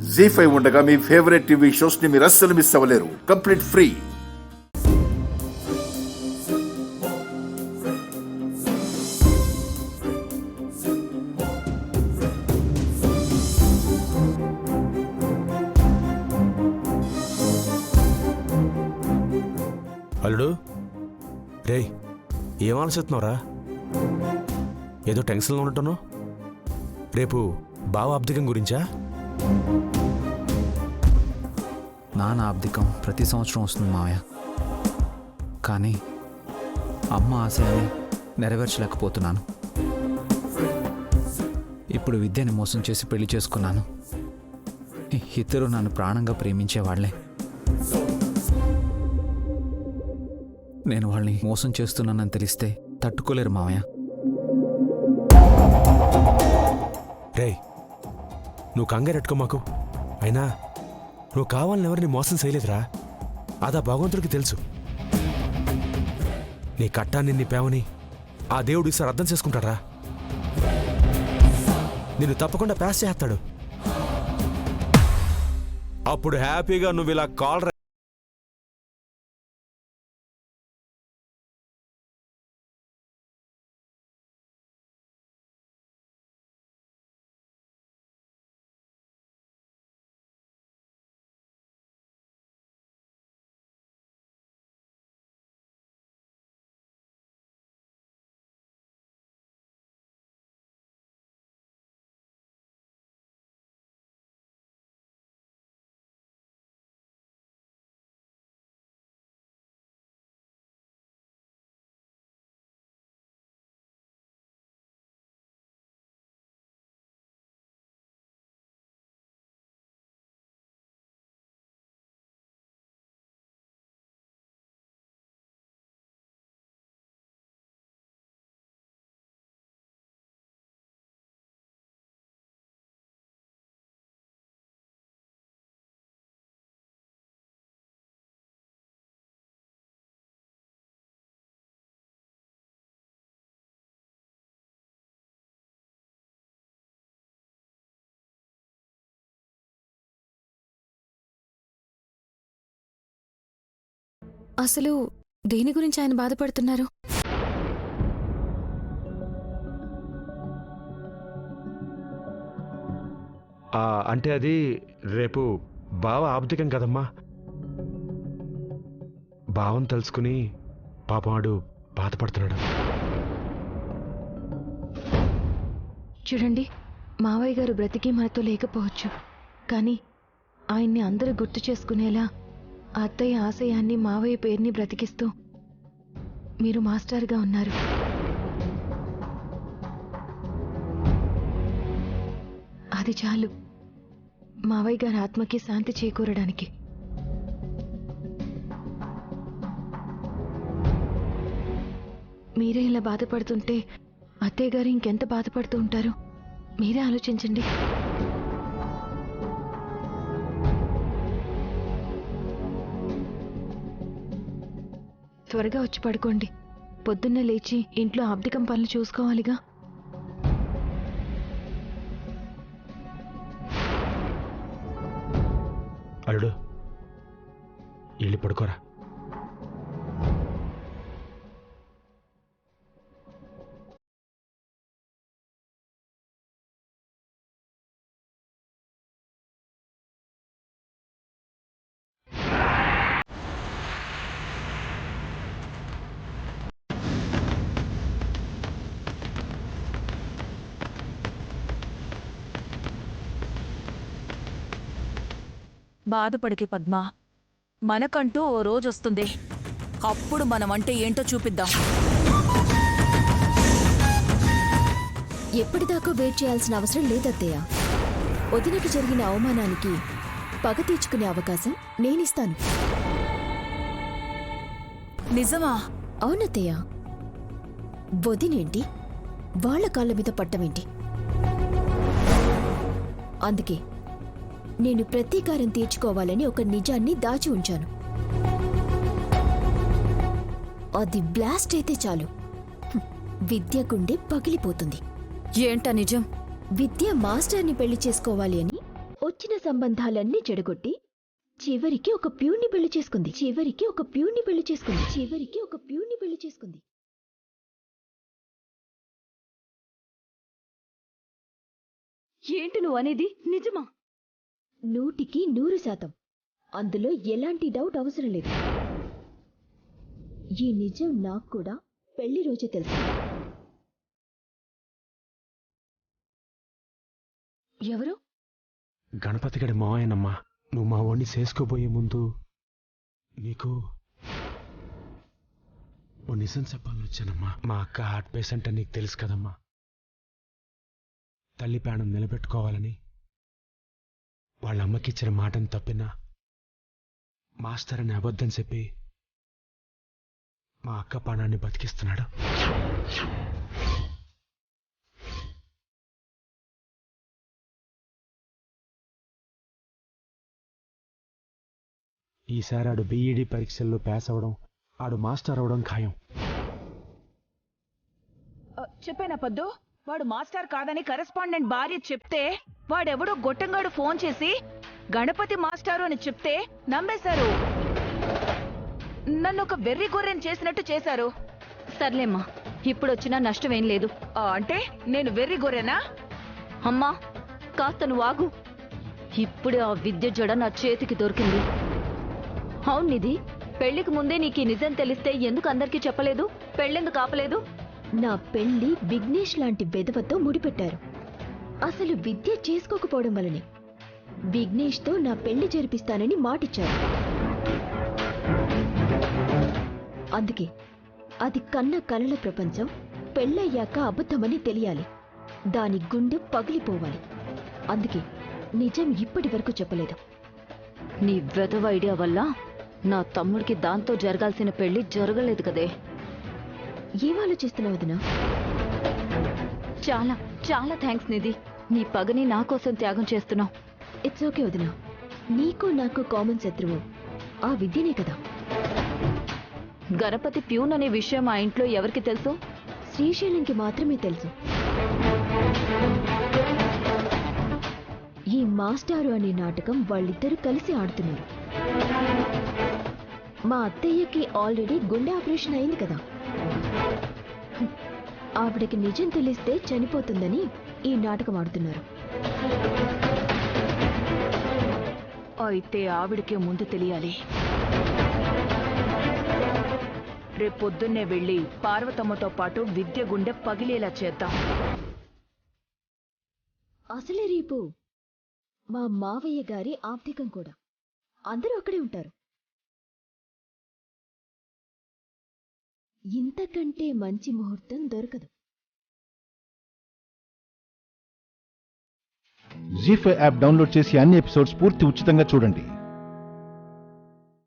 జీ5 ఉండగా మీ favourite TV shows ని మీరు అస్సలు మిస్ అవ్వలేరు. Complete free. అల్లుడు రేయ్, ఏం ఆలోచిస్తున్నావురా? ఏదో టెన్షన్లో ఉన్నట్టున్నావు. రేపు బావ అబ్దికం గురించా? నాన్న అబ్దికం ప్రతి సంవత్సరం వస్తుంది మావయ్య, కానీ అమ్మ ఆశయాన్ని నెరవేర్చలేకపోతున్నాను. ఇప్పుడు విద్యని మోసం చేసి పెళ్లి చేసుకున్నాను. ఇద్దరు నన్ను ప్రాణంగా ప్రేమించేవాళ్లే. నేను వాళ్ళని మోసం చేస్తున్నానని తెలిస్తే తట్టుకోలేరు మావయ్య. రేయ్, నువ్వు కంగారెట్టుకో మాకు. అయినా నువ్వు కావాలని ఎవరిని మోసం చేయలేదురా. అదా భగవంతుడికి తెలుసు. నీ కట్టాన్ని నీ పేవని ఆ దేవుడు ఈసారి అర్థం చేసుకుంటాడా? నిన్ను తప్పకుండా పాస్ చేస్తాడు. అప్పుడు హ్యాపీగా నువ్వు ఇలా కాల్ అసలు దేని గురించి ఆయన బాధపడుతున్నారు? అంటే అది రేపు బావ ఆబ్దికం కదమ్మా. భావం తెలుసుకుని పాపవాడు బాధపడుతున్నాడు. చూడండి, మావయ్య గారు బ్రతికి మనతో లేకపోవచ్చు, కానీ ఆయన్ని అందరూ గుర్తు చేసుకునేలా అత్తయ్య ఆశయాన్ని మావయ్య పేరుని బ్రతికిస్తూ మీరు మాస్టర్గా ఉన్నారు. అది చాలు మావయ్య గారి ఆత్మకి శాంతి చేకూరడానికి. మీరే ఇలా బాధపడుతుంటే అత్తయ్య గారు ఇంకెంత బాధపడుతూ ఉంటారు మీరే ఆలోచించండి. త్వరగా వచ్చి పడుకోండి. పొద్దున్నే లేచి ఇంట్లో ఆబ్దికం పనులు చూసుకోవాలిగా. అల్లుడు, వెళ్ళి పడుకోరా. బాధపడికి పద్మ, మనకంటూ ఓ రోజొస్తుంది. అప్పుడు మనమంటే ఏంటో చూపిద్దాం. ఎప్పటిదాకా వెయిట్ చేయాల్సిన అవసరం లేదత్తయ్య. వదినకి జరిగిన అవమానానికి పగ తీర్చుకునే అవకాశం నేనిస్తాను. నిజమా? అవునత్తయ్య. వదినేంటి వాళ్ల కాళ్ళ మీద పట్టమేంటి? అందుకే నేను ప్రతీకారం తీర్చుకోవాలని ఒక నిజాన్ని దాచి ఉంచాను. అది బ్లాస్ట్ అయితే చాలు, విద్య గుండె పగిలిపోతుంది. ఏంటా నిజం? విద్య మాస్టర్ని పెళ్లి చేసుకోవాలి అని వచ్చిన సంబంధాలన్నీ చెడగొట్టి చివరికి ఒక ప్యూన్ని పెళ్లి చేసుకుంది. ఏంటి నువ్వు అనేది నిజమా? 100% అందులో ఎలాంటి డౌట్ అవసరం లేదు. ఈ నిజం నాకు కూడా పెళ్లి రోజే తెలుసు. ఎవరు? గణపతి గడి మావయ్యనమ్మా. నువ్వు మా వాడిని చేసుకోబోయే ముందు నీకు ఓ నిజం చెప్పాలని వచ్చానమ్మా. మా అక్క హార్ట్ పేషెంట్ అని నీకు తెలుసు కదమ్మా. తల్లి ప్రాణం నిలబెట్టుకోవాలని వాళ్ళ అమ్మకి ఇచ్చిన మాటను తప్పినా మాస్టర్ అని అబద్ధం చెప్పి మా అక్క ప్రాణాన్ని బతికిస్తున్నాడు. ఈసారి ఆడు బీఈడీ పరీక్షల్లో పాస్ అవడం, ఆడు మాస్టర్ అవడం ఖాయం. చెప్పానా పద్దు, వాడు మాస్టర్ కాదని కరెస్పాండెంట్ భార్య చెప్తే వాడెవడో గొట్టంగాడు ఫోన్ చేసి గణపతి మాస్టారు అని చెప్తే నమ్మేశారు. నన్ను ఒక వెర్రి గొర్రెని చేసినట్టు చేశారు. సర్లేమ్మా, ఇప్పుడొచ్చినా నష్టమేం లేదు. అంటే నేను వెర్రి గొర్రెనా? అమ్మా కాస్త నువ్వు ఆగు. ఇప్పుడే ఆ విద్య జడ నా చేతికి దొరికింది. అవును నిధి, పెళ్లికి ముందే నీకు ఈ నిజం తెలిస్తే ఎందుకు అందరికీ చెప్పలేదు? పెళ్ళెందుకు ఆపలేదు? నా పెళ్లి విఘ్నేష్ లాంటి వెధవతో ముడిపెట్టారు. అసలు విద్య చేసుకోకపోవడం వల్లనే విఘ్నేష్తో నా పెళ్లి జరిపిస్తానని మాటిచ్చారు. అందుకే అది కన్న కలల ప్రపంచం పెళ్ళయ్యాక అబద్ధమని తెలియాలి. దాని గుండె పగిలిపోవాలి. అందుకే నిజం ఇప్పటి వరకు చెప్పలేదు. నీ వెధవ ఐడియా వల్ల నా తమ్ముడికి దాంతో జరగాల్సిన పెళ్లి జరగలేదు కదే. ఏం ఆలోచిస్తున్నావు వదినా? చాలా చాలా థ్యాంక్స్ నిధి. నీ పగని నా కోసం త్యాగం చేస్తున్నావు. ఇట్స్ ఓకే వదినా. నీకు నాకు కామన్ శత్రువు ఆ విద్యనే కదా. గణపతి ప్యూన్ అనే విషయం ఆ ఇంట్లో ఎవరికి తెలుసు? శ్రీశైలంకి మాత్రమే తెలుసు. ఈ మాస్టారు అనే నాటకం వాళ్ళిద్దరూ కలిసి ఆడుతున్నారు. మా అత్తయ్యకి ఆల్రెడీ గుండె ఆపరేషన్ అయింది కదా. ఆవిడకి నిజం తెలిస్తే చనిపోతుందని ఈ నాటకం ఆడుతున్నారు. అయితే ఆవిడకే ముందు తెలియాలి. రేపొద్దున్నే వెళ్ళి పార్వతమ్మతో పాటు విద్య గుండె పగిలేలా చేద్దాం. అసలే రేపు మా మావయ్య గారి ఆర్థికం కూడా. అందరూ అక్కడే ఉంటారు. ఇంతకంటే మంచి ముహూర్తం దొరకదు. జీ5 యాప్ డౌన్లోడ్ చేసి అన్ని ఎపిసోడ్స్ పూర్తి ఉచితంగా చూడండి.